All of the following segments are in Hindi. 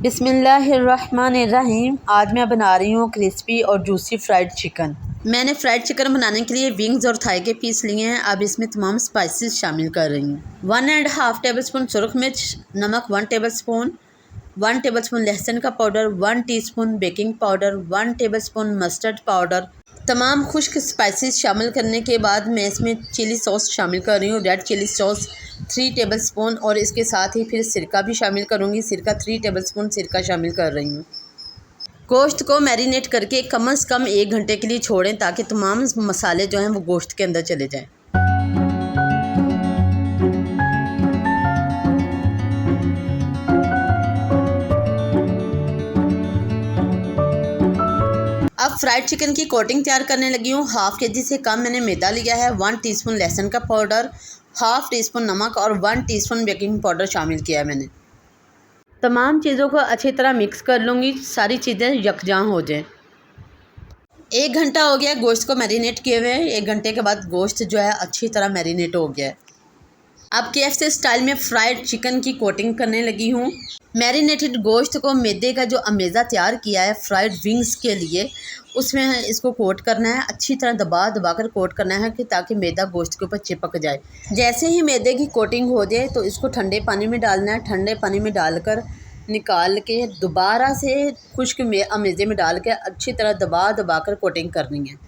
बिस्मिल्लाहिर्रहमानिर्रहीम। आज मैं बना रही हूँ क्रिस्पी और जूसी फ्राइड चिकन। मैंने फ्राइड चिकन बनाने के लिए विंग्स और थाई के पीस लिए हैं। अब इसमें तमाम स्पाइसेस शामिल कर रही हूँ। 1.5 टेबलस्पून सुरख मिर्च, नमक 1 टेबलस्पून, 1 टेबलस्पून लहसुन का powder, 1 teaspoon baking powder, 1 tablespoon mustard powder. तमाम खुश्क स्पाइसेस शामिल करने के बाद मैं इसमें चिली सॉस शामिल कर रही हूँ, रेड चिली सॉस 3 टेबलस्पून, और इसके साथ ही फिर सिरका भी शामिल करूँगी। सिरका 3 टेबलस्पून सिरका शामिल कर रही हूँ। गोश्त को मैरिनेट करके कम से कम 1 घंटे के लिए छोड़ें ताकि तमाम मसाले जो हैं वो गोश्त के अंदर चले जाएँ। अब फ्राइड चिकन की कोटिंग तैयार करने लगी हूँ। हाफ़ के जी से कम मैंने मैदा लिया है, 1 टीस्पून लहसुन का पाउडर, हाफ़ टीस्पून नमक और 1 टीस्पून बेकिंग पाउडर शामिल किया है मैंने। तमाम चीज़ों को अच्छी तरह मिक्स कर लूँगी, सारी चीज़ें यकजां हो जाएं। 1 घंटा हो गया गोश्त को मैरिनेट किए हुए। 1 घंटे के बाद गोश्त जो है अच्छी तरह मैरिनेट हो गया है। अब KFC स्टाइल में फ्राइड चिकन की कोटिंग करने लगी हूँ। मैरिनेटेड गोश्त को मैदे का जो अमेज़ा तैयार किया है फ्राइड विंग्स के लिए, उसमें इसको कोट करना है। अच्छी तरह दबा दबा कर कोट करना है कि ताकि मैदा गोश्त के ऊपर चिपक जाए। जैसे ही मैदे की कोटिंग हो जाए तो इसको ठंडे पानी में डालना है। ठंडे पानी में डालकर निकाल के दोबारा से खुश्क अमेज़े में डाल के अच्छी तरह दबा दबा कर कोटिंग करनी है।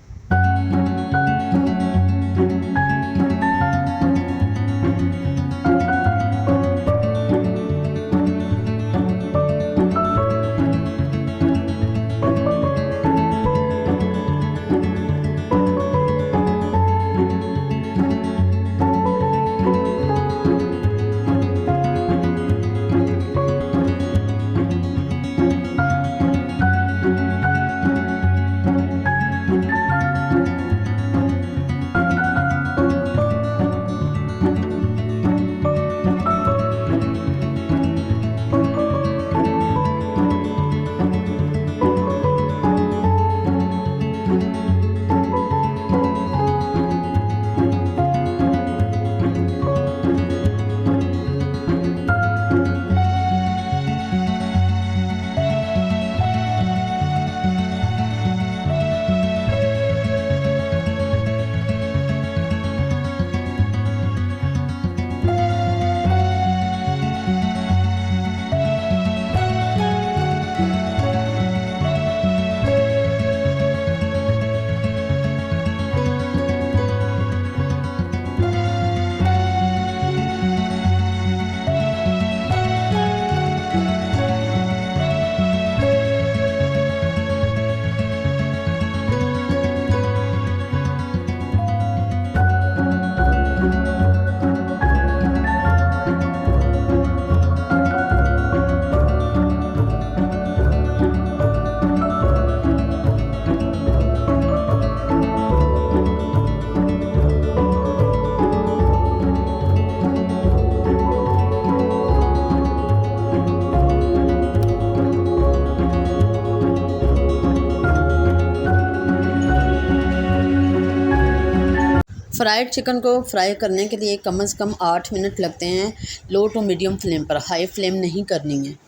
फ्राइड चिकन को फ्राई करने के लिए कम से कम 8 मिनट लगते हैं। लो टू मीडियम फ्लेम पर, हाई फ्लेम नहीं करनी है।